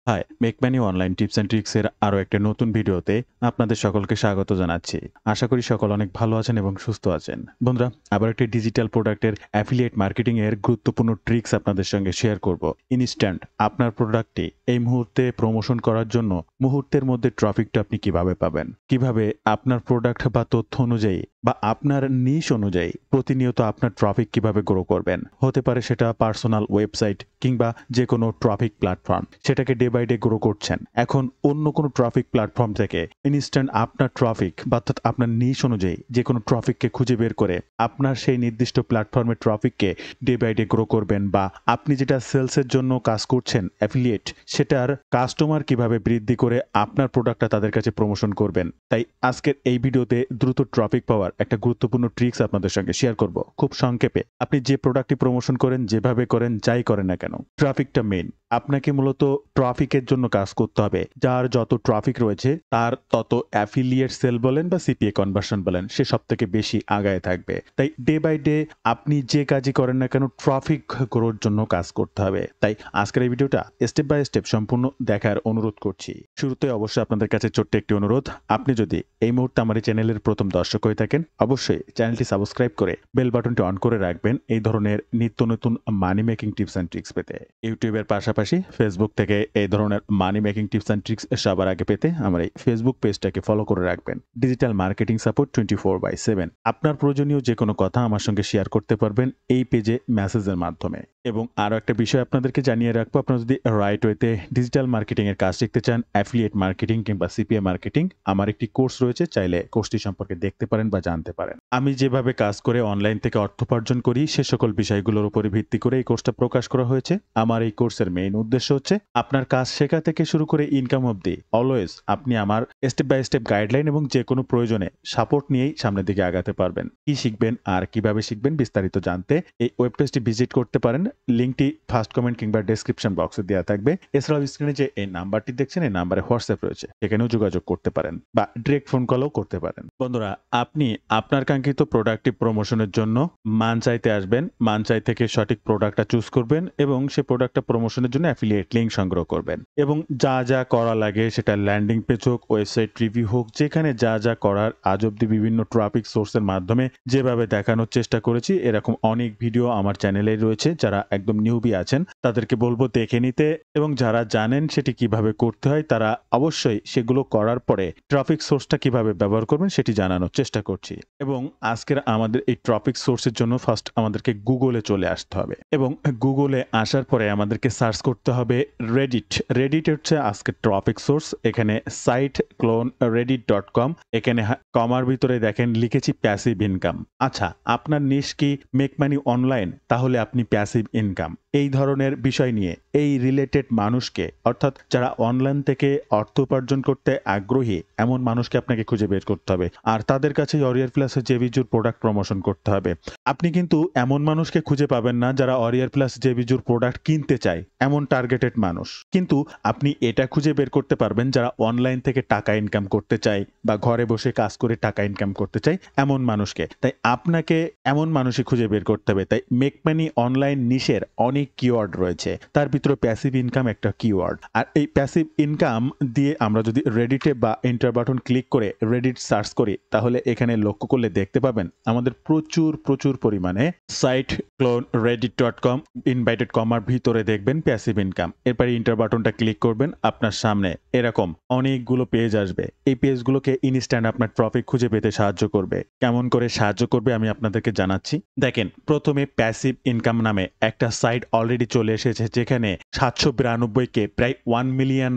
High, make money online tips and tricks এর আরো একটা নতুন ভিডিওতে আপনাদের সকলকে স্বাগত জানাচ্ছি। আশা করি সকল অনেক ভালো আছেন এবং সুস্থ আছেন। বন্ধুরা, আবার একটি ডিজিটাল প্রোডাক্টের অ্যাফিলিয়েট মার্কেটিং এর গুরুত্বপূর্ণ ট্রিক্স আপনাদের সঙ্গে শেয়ার করব। ইনস্ট্যান্ট আপনার প্রোডাক্টটি এই মুহূর্তে প্রমোশন করার জন্য মুহূর্তের মধ্যে ট্রাফিকটা আপনি কিভাবে পাবেন? কিভাবে আপনার প্রোডাক্ট বা তথ্য অনুযায়ী বা আপনার নিশ অনুযায়ী প্রতিনিয়ত আপনার ট্রাফিক কিভাবে গ্রো করবেন? হতে পারে সেটা পার্সোনাল ওয়েবসাইট কিংবা যেকোনো ট্রাফিক প্ল্যাটফর্ম। সেটাকে ডে বাই ডে গ্রো করছেন। এখন অন্য কোনো ট্রাফিক প্ল্যাটফর্ম থেকে ইনস্ট্যান্ট আপনার ট্রাফিক বা অর্থাৎ আপনার নিশ অনুযায়ী যেকোনো ট্রাফিককে খুঁজে বের করে আপনার সেই নির্দিষ্ট প্ল্যাটফর্মের ট্রাফিককে ডে বাই ডে গ্রো করবেন, বা আপনি যেটা সেলসের জন্য কাজ করছেন অ্যাফিলিয়েট, সেটার কাস্টমার কিভাবে বৃদ্ধি করে আপনার প্রোডাক্টটা তাদের কাছে প্রমোশন করবেন। তাই আজকের এই ভিডিওতে দ্রুত ট্রাফিক পাওয়ার একটা গুরুত্বপূর্ণ ট্রিক্স আপনাদের সঙ্গে শেয়ার করব। খুব সংক্ষেপে, আপনি যে প্রোডাক্টটি প্রমোশন করেন, যেভাবে করেন, যাই করেন না কেন, ট্রাফিকটা মেইন। আপনাকে মূলত ট্রাফিকের জন্য কাজ করতে হবে। যার যত ট্রাফিক রয়েছে তার তত অ্যাফিলিয়েট সেল বলেন বা সিপিএ কনভার্সন বলেন, সে সবথেকে বেশি আগায় থাকবে। তাই ডে বাই ডে আপনি যে কাজই করেন না কেন, ট্রাফিক গ্রোর জন্য কাজ করতে হবে। তাই আজকের এই ভিডিওটা স্টেপ বাই স্টেপ সম্পূর্ণ দেখার অনুরোধ করছি। শুরুতে অবশ্যই আপনাদের কাছে ছোট্ট একটি অনুরোধ, আপনি যদি এই মুহূর্তে আমার এই চ্যানেলের প্রথম দর্শক হয়ে থাকেন, অবশ্যই চ্যানেলটি সাবস্ক্রাইব করে বেল বাটনটি অন করে রাখবেন এই ধরনের নিত্য নতুন মানি মেকিং টিপস অ্যান্ড ট্রিক্স পেতে। ইউটিউবের পাশাপাশি ফেসবুক থেকে এই ধরনের মানি মেকিং টিপস অ্যান্ড ট্রিক্স সবার আগে পেতে আমার এই ফেসবুক পেজটাকে ফলো করে রাখবেন। Digital marketing support 24/7। আপনার প্রয়োজনীয় যে কোনো কথা আমার সঙ্গে শেয়ার করতে পারবেন এই পেজে মেসেজের মাধ্যমে। এবং আরো একটা বিষয় আপনাদেরকে জানিয়ে রাখবো, আপনারা যদি রাইট ওয়েতে ডিজিটাল মার্কেটিং এর কাজ শিখতে চান, অ্যাফিলিয়েট মার্কেটিং কিংবা সিপিএ মার্কেটিং, আমার একটি কোর্স রয়েছে, চাইলে কোর্সটি সম্পর্কে দেখতে পারেন বা জানতে পারেন। আমি যেভাবে কাজ করে অনলাইন থেকে অর্থ উপার্জন করি, সে সকল বিষয়গুলোর উপরে ভিত্তি করে এই কোর্সটা প্রকাশ করা হয়েছে। আমার এই কোর্সের মেইন উদ্দেশ্য হচ্ছে আপনার কাজ শেখা থেকে শুরু করে ইনকাম অবধি অলওয়েজ আপনি আমার স্টেপ বাই স্টেপ গাইডলাইন এবং যে কোনো প্রয়োজনে সাপোর্ট নিয়েই সামনের দিকে আগাতে পারবেন। কি শিখবেন আর কিভাবে শিখবেন বিস্তারিত জানতে এই ওয়েব পেজটি ভিজিট করতে পারেন। লিঙ্কটি ফার্স্ট কমেন্ট কিংবা ডেসক্রিপশন বক্সে দেওয়া থাকবে। এছাড়াও স্ক্রিনে যে এই নাম্বারটি দেখছেন, এই নাম্বারে হোয়াটসঅ্যাপ রয়েছে, সেখানেও যোগাযোগ করতে পারেন বা ডিরেক্ট ফোন কলও করতে পারেন। বন্ধুরা, আপনি আপনার কাঙ্ক্ষিত প্রোডাক্টটি প্রমোশনের জন্য মানচাইতে আসবেন। মানচাই থেকে সঠিক প্রোডাক্টটা চুজ করবেন এবং সেই প্রোডাক্টটা প্রমোশনের জন্য অ্যাফিলিয়েট লিঙ্ক সংগ্রহ করবেন। এবং যা যা করা লাগে, সেটা ল্যান্ডিং পেজ হোক, ওয়েবসাইট রিভিউ হোক, যেখানে যা যা করার আজ অব্দি বিভিন্ন ট্রাফিক সোর্সের মাধ্যমে যেভাবে দেখানোর চেষ্টা করেছি, এরকম অনেক ভিডিও আমার চ্যানেলে রয়েছে। যারা একদম নিউবি আছেন তাদেরকে বলবো দেখে নিতে, এবং যারা জানেন সেটি কিভাবে করতে হয় তারা অবশ্যই সেগুলো করার পরে ট্রাফিক সোর্সটা কিভাবে ব্যবহার করবেন সেটি জানানোর চেষ্টা করছি। এবং আজকের আমাদের এই ট্রাফিক সোর্সের জন্য ফার্স্ট আমাদেরকে গুগলে চলে আসতে হবে, এবং গুগলে আসার পরে আমাদেরকে সার্চ করতে হবে রেডিট। রেডিট হচ্ছে আজকের ট্রাফিক সোর্স। এখানে সাইট ক্লোন reddit.com, এখানে কমার ভিতরে দেখেন লিখেছি প্যাসিভ ইনকাম। আচ্ছা, আপনার নিশ কি মেক মানি অনলাইন, তাহলে আপনি প্যাসিভ ইনকাম এই ধরনের বিষয় নিয়ে এই রিলেটেড মানুষকে, অর্থাৎ যারা অনলাইন থেকে অর্থ উপার্জন করতে আগ্রহী এমন মানুষকে আপনাকে খুঁজে বের করতে হবে, আর তাদের কাছে অরিয়ার প্লাস জেবিজুর প্রোডাক্ট প্রমোশন করতে হবে। আপনি কিন্তু এমন মানুষকে খুঁজে পাবেন না যারা অরিয়ার প্লাস জেবিজুর প্রোডাক্ট কিনতে চায়, এমন টার্গেটেড মানুষ। কিন্তু আপনি এটা খুঁজে বের করতে পারবেন যারা অনলাইন থেকে টাকা ইনকাম করতে চায় বা ঘরে বসে কাজ করে টাকা ইনকাম করতে চায়, এমন মানুষকে। তাই আপনাকে এমন মানুষই খুঁজে বের করতে হবে। তাই মেক মানি অনলাইন নিশের অনেক কিওয়ার্ড রয়েছে, তার ভিতরে প্যাসিভ ইনকাম একটা কিওয়ার্ড। আর এই প্যাসিভ ইনকাম দিয়ে আমরা যদি রেডিটে বা এন্টার বাটন ক্লিক করে রেডিট সার্চ করি, তাহলে এখানে লক্ষ্য করলে দেখতে পাবেন আমাদের প্রচুর পরিমাণে সাইট ক্লোন reddit.com ইনভাইটেড কমার ভিতরে দেখবেন প্যাসিভ ইনকাম। এরপরে ইন্টার বাটনটা ক্লিক করবেন, আপনার সামনে এরকম অনেকগুলো পেজ আসবে। এই পেজগুলোকে ইনস্ট্যান্ট আপনার ট্রাফিক খুঁজে পেতে সাহায্য করবে। কেমন করে সাহায্য করবে আমি আপনাদেরকে জানাচ্ছি। দেখেন, প্রথমে প্যাসিভ ইনকাম নামে একটা সাইট অলরেডি চলে এসেছে, যেখানে 792কে প্রায় 1 মিলিয়ন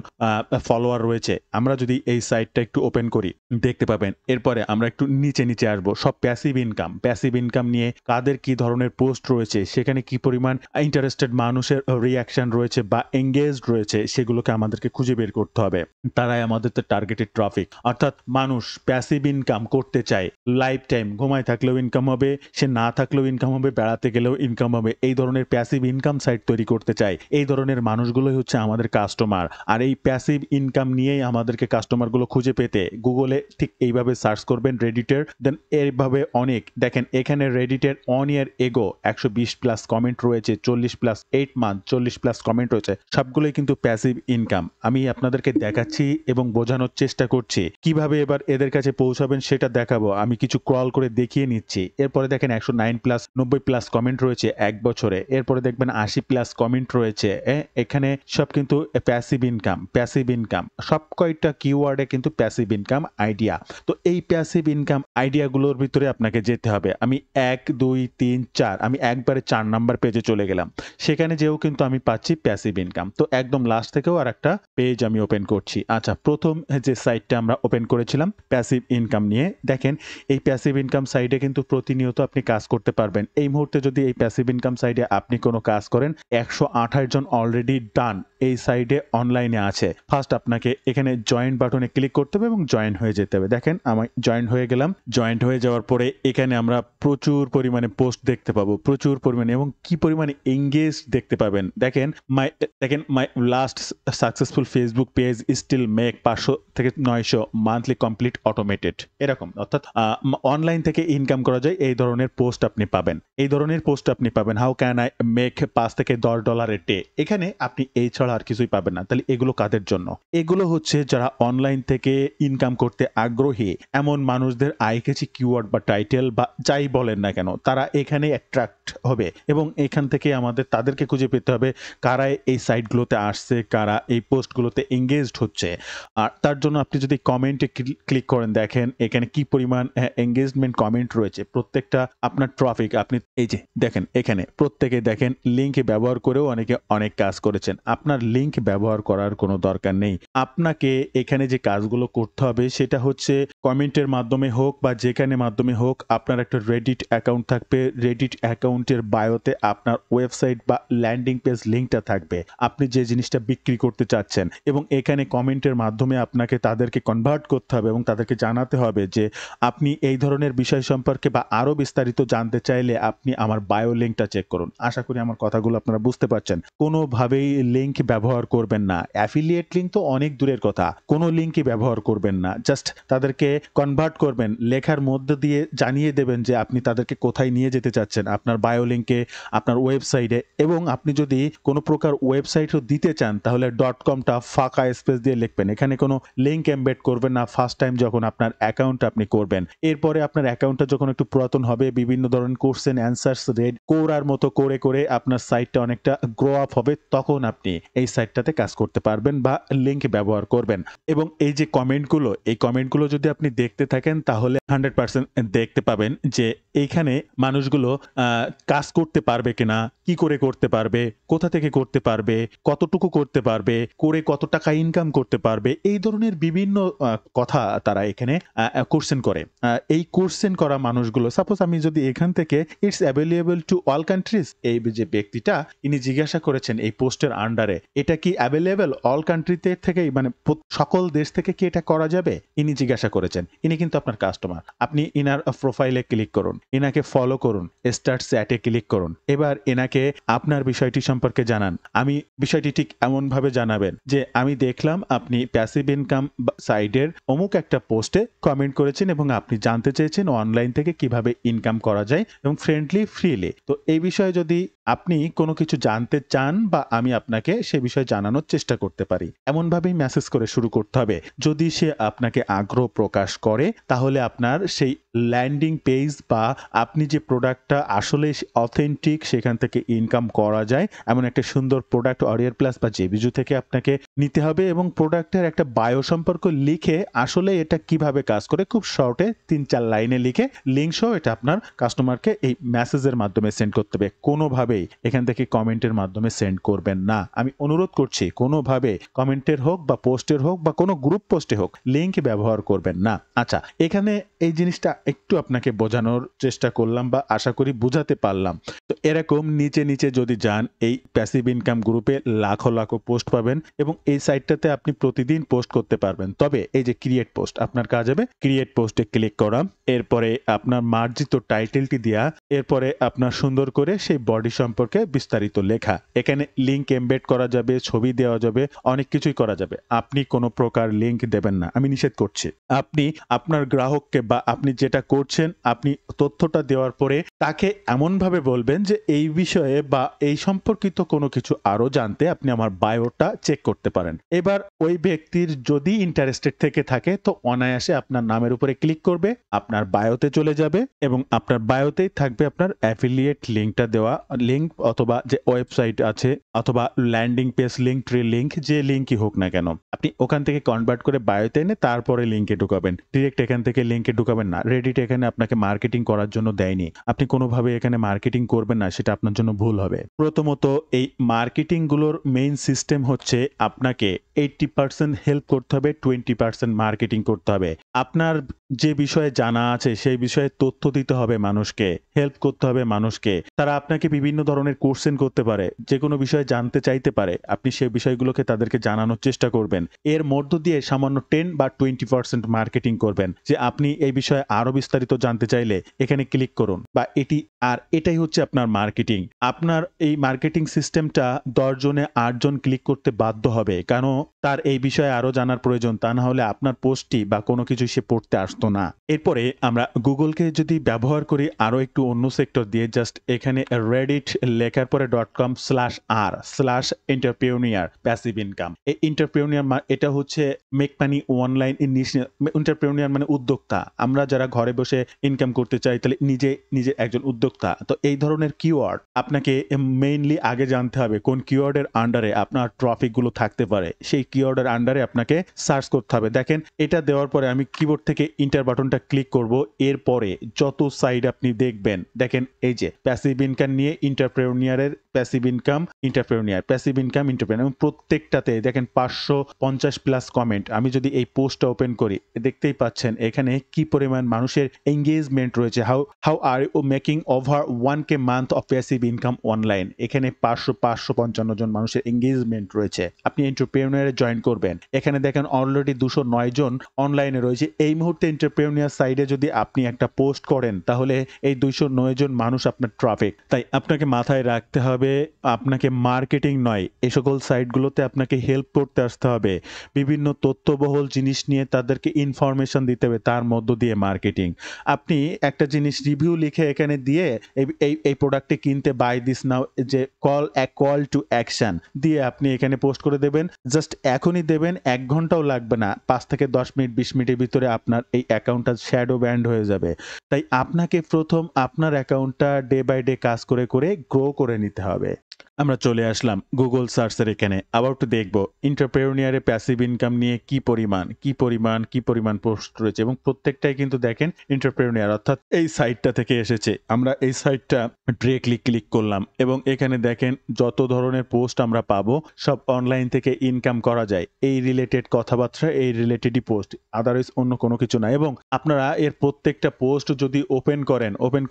ফলোয়ার রয়েছে। আমরা যদি এই সাইটটা একটু ওপেন করি, দেখতে পাবেন। এরপরে আমরা একটু নিচে আসবো, সব প্যাসিভ ইনকাম নিয়ে কাদের কি ধরনের পোস্ট রয়েছে, সেখানে কি পরিমাণ ইন্টারেস্টেড মানুষের রিয়াকশন রয়েছে বা এঙ্গেজড রয়েছে, সেগুলোকে আমাদেরকে খুঁজে বের করতে হবে। তারাই আমাদের তো টার্গেটেড ট্রাফিক। অর্থাৎ মানুষ প্যাসিভ ইনকাম করতে চায়, লাইফ টাইম ঘুমায় থাকলেও ইনকাম হবে, সে না থাকলেও ইনকাম হবে, বেড়াতে গেলেও ইনকাম হবে। এই ধরনের প্যাসিভ ইনকাম সাইট তৈরি করতে চায়। এই ধরনের মানুষগুলোই হচ্ছে আমাদের কাস্টমার। আর এই প্যাসিভ ইনকাম নিয়েই আমাদেরকে কাস্টমারগুলো খুঁজে পেতে গুগলে ঠিক এইভাবে সার্চ করবেন রেডিটের, দেন এইভাবে অনেক দেখেন এখানে রেডিটের অন ইয়ার এগো 120 প্লাস কমেন্ট রয়েছে, 40 প্লাস 8 মান্থ, 40 প্লাস কমেন্ট রয়েছে সবগুলোই কিন্তু প্যাসিভ ইনকাম। আমি আপনাদেরকে দেখাচ্ছি এবং বোঝানোর চেষ্টা করছি। কিভাবে এবার এদের কাছে পৌঁছাবেন সেটা দেখাবো। আমি কিছু ক্রল করে দেখিয়ে নিচ্ছি। এরপরে দেখেন 109 প্লাস 90 প্লাস কমেন্ট রয়েছে ১ বছরে। এরপরে দেখবেন ৮০ প্লাস কমেন্ট রয়েছে। এখানে সব কিন্তু প্যাসিভ ইনকাম, প্যাসিভ ইনকাম। সব কয়টা কিওয়ার্ডে কিন্তু প্যাসিভ ইনকাম আইডিয়া। তো এই প্যাসিভ ইনকাম আইডিয়াগুলোর ভিতরে আপনাকে যেতে হবে। আমি ১, ২, ৩, ৪ আমি একবারে ৪ নাম্বার পেজে চলে গেলাম। সেখানে যেয়েও কিন্তু আমি পাচ্ছি প্যাসিভ ইনকাম। তো একদম লাস্ট থেকেও আরেকটা পেজ আমি ওপেন করছি। আচ্ছা, ১ম যে সাইটটা আমরা ওপেন করেছিলাম প্যাসিভ ইনকাম নিয়ে, দেখেন এই প্যাসিভ ইনকাম সাইটে কিন্তু প্রতিনিয়ত আপনি কাজ করতে পারবেন। এই মুহূর্তে যদি এই প্যাসিভ ইনকাম সাইটে আপনি কোনো কাজ করেন, ১২৮ জন অলরেডি ডান এই সাইটে অনলাইনে আছে। ফার্স্ট আপনাকে এখানে জয়েন বাটনে ক্লিক করতে হবে এবং জয়েন হয়ে যেতে হবে। দেখেন আমি জয়েন হয়ে গেলাম। জয়েন্ট হয়ে যাওয়ার পরে এখানে আমরা প্রচুর পরিমাণে পোস্ট দেখতে পাবো, প্রচুর পরিমাণে, এবং কি পরিমাণে এঙ্গেজ দেখতে পাবেন। দেখেন my last successful Facebook page still make ৫০০ থেকে ৯০০ মান্থলি কমপ্লিট অটোমেটেড। এরকম অর্থাৎ অনলাইন থেকে ইনকাম করা যায় এই ধরনের পোস্ট আপনি পাবেন। এই ধরনের পোস্ট আপনি পাবেন। হাউ ক্যান আই মেক ৫ থেকে $10 এ ডে। এখানে আপনি এই ছাড়া আর কিছুই পাবেন না। তাহলে এগুলো কাদের জন্য? এগুলো হচ্ছে যারা অনলাইন থেকে ইনকাম করতে আগ্রহী এমন মানুষদের আই ক্যাচি কিওয়ার্ড বা টাইটেল বা যাই বলেন না কেন, তারা এখানে অ্যাট্রাক্ট হবে এবং এখান থেকে তাদেরকে খুঁজে পেতে হবে কারা এই সাইটগুলোতে আসছে, কারা এই পোস্টগুলোতে এঙ্গেজড হচ্ছে। আর তার জন্য আপনি যদি কমেন্টে ক্লিক করেন, দেখেন এখানে কি পরিমাণ এঙ্গেজমেন্ট কমেন্ট রয়েছে। প্রত্যেকটা আপনার ট্রাফিক, আপনি এই যে দেখেন এখানে প্রত্যেকে দেখেন লিঙ্ক ব্যবহার করেও অনেকে অনেক কাজ করেছেন। আপনার লিঙ্ক ব্যবহার করার কোনো দরকার নেই। আপনাকে এখানে যে কাজগুলো করতে হবে সেটা হচ্ছে কমেন্টের মাধ্যমে হোক বা যেখানে মাধ্যমে হোক, আপনার একটা রেডিট অ্যাকাউন্ট থাকবে। রেডিট অ্যাকাউন্টের বায়োতে আপনার ওয়েবসাইট বা ল্যান্ডিং পেজ লিঙ্কটা থাকবে, আপনি যে জিনিসটা বিক্রি করতে চাচ্ছেন, এবং এখানে কমেন্টের মাধ্যমে আপনাকে তাদেরকে কনভার্ট করতে হবে এবং তাদেরকে জানাতে হবে যে আপনি এই ধরনের বিষয় সম্পর্কে বা আরও বিস্তারিত জানতে চাইলে আপনি আমার বায়ো লিঙ্কটা চেক করুন। আশা করি আমার কথাগুলো আপনারা বুঝতে পারছেন। কোনোভাবেই লিঙ্ক ব্যবহার করবেন না। অ্যাফিলিয়েট লিঙ্ক তো অনেক দূরের কথা, কোনো লিঙ্কই ব্যবহার করবেন না। জাস্ট তাদেরকে কনভার্ট করবেন, লেখার মধ্যে দিয়ে জানিয়ে দেবেন যে আপনি তাদেরকে কোথায় নিয়ে যেতে চাচ্ছেন, আপনার বায়ো লিঙ্কে, আপনার ওয়েবসাইটে। এবং আপনি যদি কোনো প্রকার ওয়েবসাইটও দিতে চান তাহলে .comটা ফাঁকা স্পেস দিয়ে লিখবেন। এখানে কোনো লিঙ্ক এমবেড করবেন না ফার্স্ট টাইম যখন আপনার অ্যাকাউন্ট আপনি করবেন। এরপরে আপনার অ্যাকাউন্টটা যখন একটু পুরাতন হবে, বিভিন্ন ধরনের কোশ্চেন অ্যান্সার্স রেড করার মতো করে করে আপনার সাইটটা অনেকটা গ্রো আপ হবে, তখন আপনি এই সাইটটাতে কাজ করতে পারবেন বা লিঙ্ক ব্যবহার করবেন। এবং এই যে কমেন্টগুলো, এই কমেন্টগুলো যদি আপনি দেখতে থাকেন তাহলে 100% দেখতে পাবেন যে এইখানে মানুষগুলো কাজ করতে পারবে কিনা, কি করে করতে পারবে, কোথা থেকে করতে পারবে, কতটুকু করতে পারবে, করে কত টাকা ইনকাম করতে পারবে, এই ধরনের বিভিন্ন কথা তারা এখানে কোশ্চেন করে। এই কোশ্চেন করা মানুষগুলো, সাপোজ আমি যদি এখান থেকে it's available to all countries, এই যে ব্যক্তিটা ইনি জিজ্ঞাসা করেছেন এই পোস্টের আন্ডারে এটা কি অ্যাভেলেবল অল কান্ট্রিতে থেকেই, মানে সকল দেশ থেকে কি এটা করা যাবে, ইনি জিজ্ঞাসা করেছেন। ইনি কিন্তু আপনার কাস্টমার। আপনি ইনার প্রোফাইলে ক্লিক করুন, এনাকে ফলো করুন, স্টার্ট চ্যাটে ক্লিক করুন। এবার এনাকে আপনার বিষয়টি সম্পর্কে জানান। আমি বিষয়টি ঠিক এমনভাবে জানাবেন যে আমি দেখলাম আপনি প্যাসিভ ইনকাম সাইডের অমুক একটা পোস্টে কমেন্ট করেছেন এবং আপনি জানতে চেয়েছেন অনলাইন থেকে কিভাবে ইনকাম করা যায় এবং ফ্রিলি। তো এই বিষয়ে যদি আপনি কোনো কিছু জানতে চান বা আমি আপনাকে সে বিষয়ে জানানোর চেষ্টা করতে পারি, এমনভাবেই মেসেজ করে শুরু করতে হবে। যদি সে আপনাকে আগ্রহ প্রকাশ করে তাহলে আপনার সেই ল্যান্ডিং পেজ বা আপনি যে প্রোডাক্টটা আসলে অথেন্টিক সেখান থেকে ইনকাম করা যায় এমন একটা সুন্দর প্রোডাক্ট অরিয়ার প্লাস বা জেবিজু থেকে আপনাকে নিতে হবে এবং প্রোডাক্টের একটা বায়ো সম্পর্ক লিখে আসলে এটা কিভাবে কাজ করে খুব শর্টে ৩-৪ লাইনে লিখে লিঙ্ক সহ এটা আপনার কাস্টমারকে এই মেসেজের মাধ্যমে সেন্ড করতে হবে। কোনোভাবেই এখান থেকে কমেন্টের মাধ্যমে সেন্ড করবেন না। আমি অনুরোধ করছি কোনোভাবে কমেন্টের হোক বা পোস্টের হোক বা কোনো গ্রুপ পোস্টে হোক লিঙ্ক ব্যবহার করবেন না। আচ্ছা, এখানে এই জিনিসটা একটু আপনাকে বোঝানোর চেষ্টা করলাম বা আশা করি বুঝাতে পারলাম। তো এরকম নিচে যদি যান এই প্যাসিভ ইনকাম গ্রুপে লাখো পোস্ট পাবেন এবং এই সাইটটাতে আপনি প্রতিদিন পোস্ট করতে পারবেন। তবে এই যে ক্রিয়েট পোস্ট, আপনার কাজ হবে ক্রিয়েট পোস্টে ক্লিক করা, এরপরে আপনার মার্জিত টাইটেলটি দেওয়া এরপরে আপনার সুন্দর করে সেই বডি সম্পর্কে বিস্তারিত লেখা। এখানে লিঙ্ক এমবেড করা যাবে, ছবি দেওয়া যাবে, অনেক কিছুই করা যাবে। আপনি কোনো প্রকার লিঙ্ক দেবেন না। আমি নিষেধ করছি। আপনি আপনার গ্রাহককে বা আপনি যেটা করছেন, আপনি তথ্যটা দেওয়ার পরে তাকে এমনভাবে বলবেন যে এই বিষয়ে বা এই সম্পর্কিত কোনো কিছু আরো জানতে আপনি আমার বায়োটা চেক করতে পারেন। এবার ওই ব্যক্তির যদি ইন্টারেস্টেড থেকে থাকে তো অনায়াসে আপনার নামের উপরে ক্লিক করবে, আপনার বায়োতে চলে যাবে এবং আপনার বায়োতেই থাকবে আপনার অ্যাফিলিয়েট লিঙ্কটা দেওয়া লিঙ্ক, অথবা যে ওয়েবসাইট আছে অথবা landing page link, tree link, যে লিঙ্কই হোক না কেন আপনি ওখান থেকে কনভার্ট করে বায়োতে এনে তারপরে লিঙ্কে ঢুকাবেন। ডিরেক্ট এখান থেকে লিঙ্কে ঢুকাবেন না। রেডিট এখানে আপনাকে মার্কেটিং করার জন্য দেয়নি। আপনি কোনোভাবে এখানে মার্কেটিং করবেন না, সেটা আপনার জন্য ভুল হবে। প্রথমত এই মার্কেটিং গুলোর মেইন সিস্টেম হচ্ছে আপনাকে 80% হেল্প করতে হবে, 20% মার্কেটিং করতে হবে। আপনার যে বিষয়ে জানা আছে সেই বিষয়ে তথ্য দিতে হবে মানুষকে, হেল্প করতে হবে মানুষকে। তারা আপনাকে বিভিন্ন ধরনের কোশ্চেন করতে পারে, যে কোনো বিষয়ে জানতে চাইতে পারে। আপনি সেই বিষয়গুলোকে তাদেরকে জানানোর চেষ্টা করবেন। এর মধ্য দিয়ে সামান্য 10 বা 20% মার্কেটিং করবেন, যে আপনি এই বিষয়ে আরো বিস্তারিত জানতে চাইলে এখানে ক্লিক করুন বা এটাই হচ্ছে আপনার মার্কেটিং। আপনার এই মার্কেটিং সিস্টেমটা 10 জনে 8 জন ক্লিক করতে বাধ্য হবে, কারণ তার এই বিষয়ে আরো জানার প্রয়োজন। তা না হলে আপনার পোস্টটি বা কোনো কিছু সে পড়তে আসতো না। এরপরে আমরা গুগলকে যদি ব্যবহার করি আরো একটু অন্য সেক্টর দিয়ে, জাস্ট এখানে রেডিট লেখার পরে .com/r/entrepreneur প্যাসিভ ইনকাম। এই এন্টারপ্রেনিউর এটা হচ্ছে make money online initial. Entrepreneur মানে উদ্যোক্তা। আমরা যারা ঘরে বসে ইনকাম করতে চাই তাহলে নিজে একজন উদ্যোক্তা। তো এই ধরনের কিওয়ার্ড আপনাকে মেইনলি আগে জানতে হবে কোন কিওয়ার্ডের আন্ডারে আপনার ট্রাফিক গুলো থাকতে পারে। সেই কিওয়ার্ডের আন্ডারে আপনাকে সার্চ করতে হবে। দেখেন এটা দেওয়ার পরে আমি কিবোর্ড থেকে ইন্টার বাটনটা ক্লিক করব। এরপরে যত সাইড আপনি দেখবেন, দেখেন এই যে প্যাসিভ ইনকাম নিয়ে এন্টারপ্রেনিউরের প্যাসিভ ইনকাম এন্টারপ্রেনিউর প্রত্যেকটাতে দেখেন 550 প্লাস কমেন্ট। আমি যদি এই পোস্টটা ওপেন করি দেখতেই পাচ্ছেন এখানে কি পরিমাণ মানুষের এঙ্গেজমেন্ট রয়েছে। How are you making over 1K month of passive income online. এখানে 555 জন মানুষের এঙ্গেজমেন্ট রয়েছে। আপনি এন্টারপ্রেনিউরে জয়েন করবেন। এখানে দেখেন অলরেডি 209 জন অনলাইনে রয়েছে। এই মুহূর্তে এন্টারপ্রেনিউর সাইডে যদি আপনি একটা পোস্ট করেন তাহলে এই 209 জন মানুষ আপনার ট্রাফিক। তাই আপনাকে মাথায় রাখতে হবে আপনাকে মার্কেটিং নয়, এই সকল সাইটগুলোতে আপনাকে হেল্প করতে আসতে হবে। বিভিন্ন তথ্যবহুল জিনিস নিয়ে তাদেরকে ইনফরমেশন দিতে হবে, তার মধ্য দিয়ে মার্কেটিং। আপনি একটা জিনিস রিভিউ লিখে এখানে দিয়ে এই প্রোডাক্টটি কিনতে বাই দিস নাও, যে কল টু অ্যাকশন দিয়ে আপনি এখানে পোস্ট করে দেবেন। জাস্ট এখনই দেবেন, 1 ঘন্টাও লাগবে না। 5 থেকে 10 মিনিট 20 মিনিটের ভিতরে আপনার এই অ্যাকাউন্টটা শ্যাডো ব্যান্ড হয়ে যাবে। তাই আপনাকে প্রথম আপনার অ্যাকাউন্টটা ডে বাই ডে কাজ করে গ্রো করে নিতে হবে। আমরা চলে আসলাম গুগল সার্চের এখানে। আবার একটু দেখবো এন্টারপ্রেনিউরে প্যাসিভ ইনকাম নিয়ে কি পরিমাণ পোস্ট রয়েছে, এবং প্রত্যেকটাই কিন্তু দেখেন এন্টারপ্রেনিউর অর্থাৎ এই সাইটটা থেকে এসেছে। আমরা এই সাইটটা ডিরেক্টলি ক্লিক করলাম এবং এখানে দেখেন যত ধরনের পোস্ট আমরা পাবো সব অনলাইন থেকে ইনকাম করা যায়। এই রিলেটেড কথাবার্তা, এই রিলেটেডই পোস্ট, আদারওয়াইজ অন্য কোনো কিছু না। এবং আপনারা এর প্রত্যেকটা পোস্ট যদি ওপেন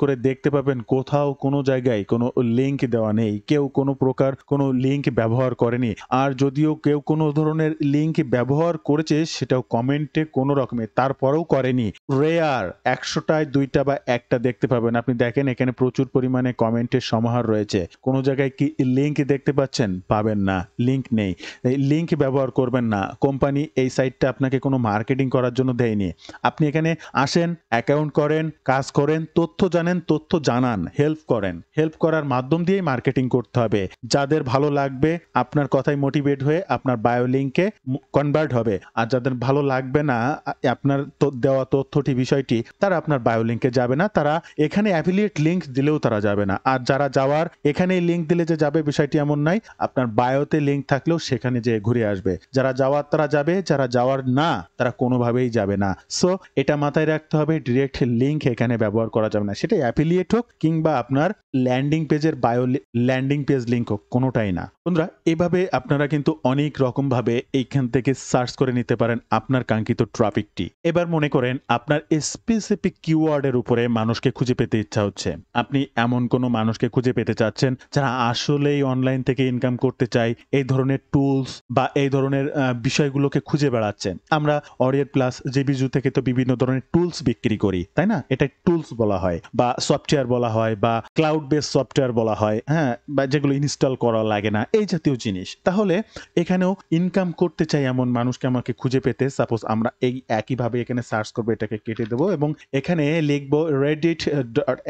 করে দেখতে পাবেন কোথাও কোনো জায়গায় কোনো লিঙ্ক দেওয়া নেই, কেউ কোনো প্রকার কোনো লিঙ্ক ব্যবহার করেনি। আর যদিও কেউ কোনো ধরনের লিঙ্ক ব্যবহার করেছে সেটাও কমেন্টে কোনো রকমের, তারপরেও করেনি। রেয়ার 100টায় 2টা বা 1টা দেখতে পাবেন। আপনি দেখেন এখানে প্রচুর পরিমাণে কমেন্টের সমাহার রয়েছে। কোনো জায়গায় কি লিঙ্ক দেখতে পাচ্ছেন? পাবেন না, লিঙ্ক নেই। এই লিঙ্ক ব্যবহার করবেন না। কোম্পানি এই সাইটটা আপনাকে কোনো মার্কেটিং করার জন্য দেয়নি। আপনি এখানে আসেন, অ্যাকাউন্ট করেন, কাজ করেন, তথ্য জানেন, তথ্য জানান, হেল্প করেন। হেল্প করার মাধ্যম দিয়েই মার্কেটিং করতে হবে। যাদের ভালো লাগবে আপনার কথায় মোটিভেট হয়ে আপনার বায়ো লিঙ্কে কনভার্ট হবে, আর যাদের ভালো লাগবে না আপনার দেওয়া তথ্যটি বিষয়টি, তারা আপনার বায়ো লিঙ্কে যাবে না। তারা এখানে অ্যাফিলিয়েট লিঙ্ক দিলেও তারা যাবে না। আর যারা যাওয়ার এখানেই লিঙ্ক দিলে যে যাবে বিষয়টি এমন নাই, আপনার বায়োতে লিঙ্ক থাকলেও সেখানে যে ঘুরে আসবে। যারা যাওয়ার তারা যাবে, যারা যাওয়ার না তারা কোনোভাবেই যাবে না। সো এটা মাথায় রাখতে হবে, ডিরেক্ট লিঙ্ক এখানে ব্যবহার করা যাবে না। সেটা অ্যাফিলিয়েট হোক কিংবা আপনার ল্যান্ডিং পেজের পেজ লিঙ্ক হোক, কোনোটাই না। বন্ধুরা, এভাবে আপনারা কিন্তু অনেক রকমভাবে এইখান থেকে সার্চ করে নিতে পারেন আপনার কাঙ্ক্ষিত ট্রাফিকটি। এবার মনে করেন আপনার স্পেসিফিক কিওয়ার্ডের উপরে মানুষকে খুঁজে পেতে ইচ্ছা হচ্ছে। আপনি এমন কোনো মানুষকে খুঁজে পেতে চাচ্ছেন যারা আসলেই অনলাইন থেকে ইনকাম করতে চায়, এই ধরনের টুলস বা এই ধরনের বিষয়গুলোকে খুঁজে বেড়াচ্ছেন। আমরা অরিয়ের প্লাস জেবিজু থেকে তো বিভিন্ন ধরনের টুলস বিক্রি করি, তাই না? এটা টুলস বলা হয় বা সফটওয়্যার বলা হয় বা ক্লাউড বেস সফটওয়্যার বলা হয়, হ্যাঁ, বা যেগুলো ইনস্টল করা লাগে না, এই জাতীয় জিনিস। তাহলে এখানেও ইনকাম করতে চাই এমন মানুষকে আমাকে খুঁজে পেতে, সাপোজ আমরা এই একইভাবে এখানে সার্চ করবো, এটাকে কেটে দেবো এবং এখানে লিখবো রেডিট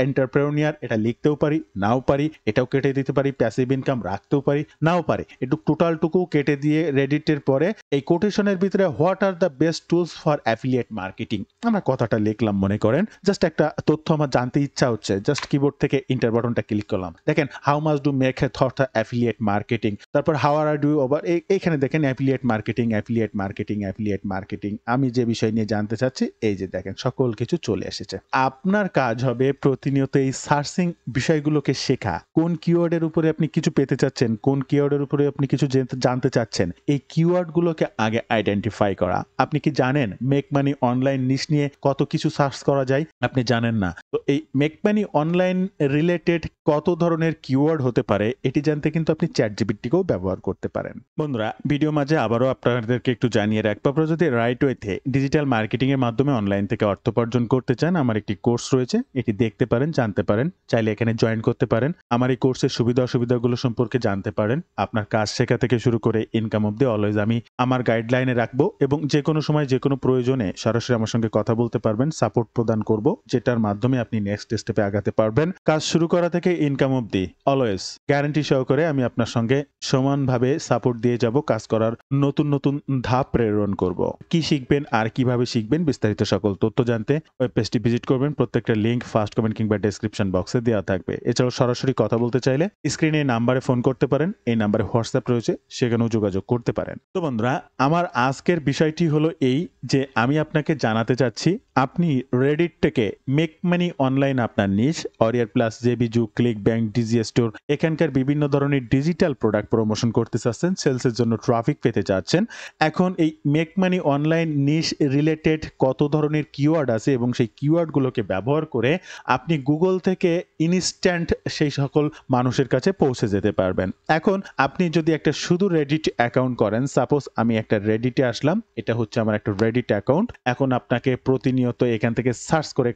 এন্টারপ্রেনিয়ার। এটা লিখতেও পারি, নাও পারি, এটাও কেটে দিতে পারি, প্যাসিভ ইনকাম রাখতেও পারি, নাও পারি। একটু টোটালটুকু কেটে দিয়ে রেডিটের পরে এই কোটেশনের ভিতরে what are the best tools for affiliate marketing আমরা কথাটা লিখলাম। মনে করেন জাস্ট একটা তথ্য আমার জানতে ইচ্ছা হচ্ছে, জাস্ট কিবোর্ড থেকে ইন্টার বাটনটা ক্লিক করলাম। দেখেন how much do make a thought affiliate marketing, তারপর হাউ আর ডু ওভার, এইখানে দেখেন affiliate marketing, affiliate marketing, affiliate marketing. আমি যে বিষয় নিয়ে জানতে চাচ্ছি, এই যে দেখেন সকল কিছু চলে এসেছে। আপনার কাজ হবে প্রতিনিয়ত এই সার্চিং বিষয়গুলোকে শেখা। কোন কিওয়ার্ডের উপরে আপনি কিছু পেতে চাচ্ছেন, কোন কিওয়ার্ডের উপরে আপনি কিছু জানতে চাচ্ছেন, এই কিওয়ার্ডগুলোকে আগে আইডেন্টিফাই করা। আপনি কি জানেন মেক মানি অনলাইন নিশ নিয়ে কত কিছু সার্চ করা যায়? আপনি জানেন না। তো এই মেক মানি অনলাইন রিলেটেড কত ধরনের কিওয়ার্ড হতে পারে, এটি জানতে কিন্তু আপনি চ্যাটজিপিটিকেও ব্যবহার করতে পারেন। বন্ধুরা, ভিডিও মাঝে আবারও আপনাদেরকে একটু জানিয়ে রাখবো, আপনারা যদি রাইট ওয়েতে ডিজিটাল মার্কেটিং এর মাধ্যমে অনলাইন থেকে অর্থ উপার্জন করতে চান, আমার একটি কোর্স রয়েছে, এটি দেখতে পারেন, জানতে পারেন, চাইলে এখানে জয়েন করতে পারেন। আমার এই কোর্সের সুবিধা অসুবিধাগুলো সম্পর্কে জানতে পারেন। আপনার কাজ শেখা থেকে শুরু করে ইনকাম অবধি অলওয়েজ আমি আমার গাইডলাইনে রাখবো এবং যে কোনো সময় যে কোনো প্রয়োজনে সরাসরি আমার সঙ্গে কথা বলতে পারবেন, সাপোর্ট প্রদান করব, যেটার মাধ্যমে আপনি নেক্সট স্টেপে আগাতে পারবেন। কাজ শুরু করা থেকে ইনকাম অবধি অলওয়েজ গ্যারান্টি সহকারে আমি আপনার সঙ্গে সমানভাবে সাপোর্ট দিয়ে যাব। কাজ করার নতুন নতুন ধাপ প্রেরণ করব। কি শিখবেন আর কিভাবে শিখবেন, বিস্তারিত সকল তথ্য জানতে ওয়েব পেজটি ভিজিট করবেন। প্রত্যেকটা লিংক ফার্স্ট কমেন্ট কিংবা ডেসক্রিপশন বক্সে দেওয়া থাকবে। এছাড়াও সরাসরি কথা বলতে চাইলে স্ক্রিনে নাম্বারে ফোন করতে পারেন, এই নাম্বারে হোয়াটসঅ্যাপ রয়েছে, সেখানেও যোগাযোগ করতে পারেন। তো বন্ধুরা, আমার আজকের বিষয়টি হলো এই যে আমি আপনাকে জানাতে চাচ্ছি, আপনি রেডিট থেকে মেক মানি অনলাইন আপনার নিশ, অরিয়ার প্লাস, জেবিজু, ক্লিক ব্যাংক, ডিজি স্টোর, এখানকার বিভিন্ন ধরনের ডিজিটাল প্রোডাক্ট প্রমোশন করতে চাচ্ছেন, সেলসের জন্য ট্রাফিক পেতে চাচ্ছেন। এখন এই মেক মানি অনলাইন নিশ রিলেটেড কত ধরনের কিওয়ার্ড আছে এবং সেই কিওয়ার্ডগুলোকে ব্যবহার করে আপনি গুগল থেকে ইনস্ট্যান্ট সেই সকল মানুষের কাছে পৌঁছে যেতে পারবেন। এখন আপনি যদি একটা শুধু রেডিট অ্যাকাউন্ট করেন, সাপোজ আমি একটা রেডিটে আসলাম, এটা হচ্ছে আমার একটা রেডিট অ্যাকাউন্ট। এখন আপনাকে প্রতিনিয়ত এখান থেকে সার্চ করে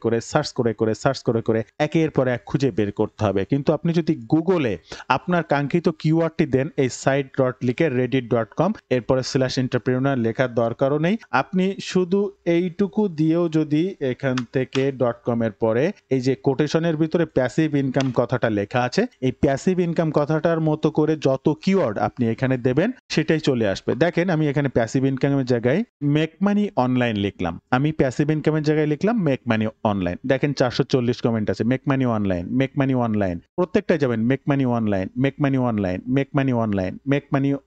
একের পর এক খুঁজে বের করতে হবে। কিন্তু আপনি যদি গুগলে আপনার কাঙ্ক্ষিত কিওয়ার্ডটি দেন, এই সাইট ডট লিখে reddit.com, এরপরে /entrepreneur লেখার দরকারও নেই। আপনি শুধু এইটুকু দিয়েও যদি এখান থেকে .com এর পরে এই যে কোটেশনের ভিতরে প্যাসিভ ইনকাম কথাটা লেখা আছে, এই প্যাসিভ ইনকাম কথাটার মতো করে যত কিওয়ার্ড আপনি এখানে দেবেন সেটাই চলে আসবে। দেখেন আমি এখানে প্যাসিভ ইনকামের জায়গায় মেক মানি অনলাইন লিখলাম, আমি প্যাসিভ ইনকামের জায়গায় লিখলাম মেক মানি অনলাইন। দেখেন 440 কমেন্ট আছে, make money online, make money online, প্রত্যেকটাই যাবেন make money online, make money online, make money online,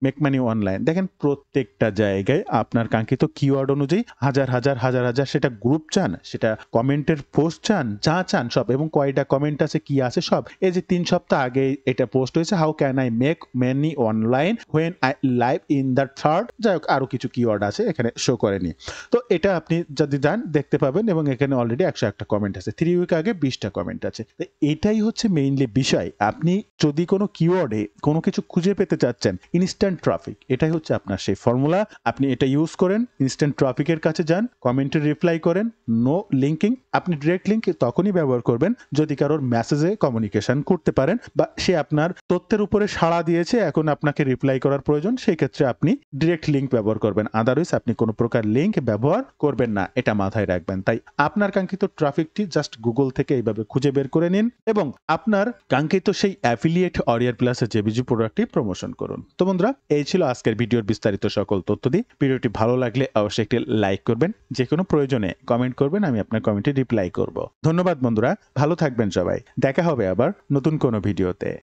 make money online. দেখেন প্রত্যেকটা জায়গায় আপনার কাঙ্ক্ষিত কিওয়ার্ড অনুযায়ী হাজার হাজার সেটা গ্রুপ চান, সেটা কমেন্টের পোস্ট চান, যা চান সব, এবং কয়টা কমেন্ট আছে কি আছে সব। এই যে 3 সপ্তাহ আগে এটা পোস্ট হয়েছে, how can I make money online when I live in the third, যাই হোক আরো কিছু কিওয়ার্ড আছে এখানে শো করেনি। তো এটা আপনি যদি যান দেখতে পাবেন, এবং এখানে অলরেডি 101টা কমেন্ট আছে, 3 উইক আগে 20টা কমেন্ট আছে। তো এটাই হচ্ছে মেইনলি বিষয়। আপনি যদি কোনো কিওয়ার্ডে কোনো কিছু খুঁজে পেতে চাচ্ছেন, ইনস্ট্যান্ট ট্রাফিক, এটাই হচ্ছে আপনার সেই ফর্মুলা। আপনি এটা ইউজ করেন, ইনস্ট্যান্ট ট্রাফিকের কাছে যান, কমেন্টে রিপ্লাই করেন, নো লিঙ্কিং। আপনি ডিরেক্ট লিঙ্ক তখনই ব্যবহার করবেন যদি কারোর মেসেজে কমিউনিকেশন করতে পারেন বা সে আপনার তথ্যের উপরে সাড়া দিয়েছে, এখন আপনাকে রিপ্লাই করার প্রয়োজন, সেই ক্ষেত্রে আপনি ডিরেক্ট লিঙ্ক ব্যবহার করবেন। আদারওয়াইজ আপনি কোনো প্রকার লিঙ্ক ব্যবহার করবেন না, এটা মাথায় রাখবেন। তাই আপনার কাঙ্ক্ষিত ট্রাফিকটি জাস্ট গুগল থেকে এইভাবে খুঁজে বের করে নিন এবং আপনার কাঙ্ক্ষিত সেই অ্যাফিলিয়েট অরিয়ার প্লাসের জেবিজু প্রোডাক্টটি প্রমোশন করুন। তো বন্ধুরা, এই ছিল আজকের ভিডিওর বিস্তারিত সকল তথ্য দিয়ে। ভিডিওটি ভালো লাগলে অবশ্যই একটি লাইক করবেন, যে কোনো প্রয়োজনে কমেন্ট করবেন, আমি আপনার কমেন্টে রিপ্লাই করব। ধন্যবাদ বন্ধুরা, ভালো থাকবেন সবাই, দেখা হবে আবার নতুন কোনো ভিডিওতে।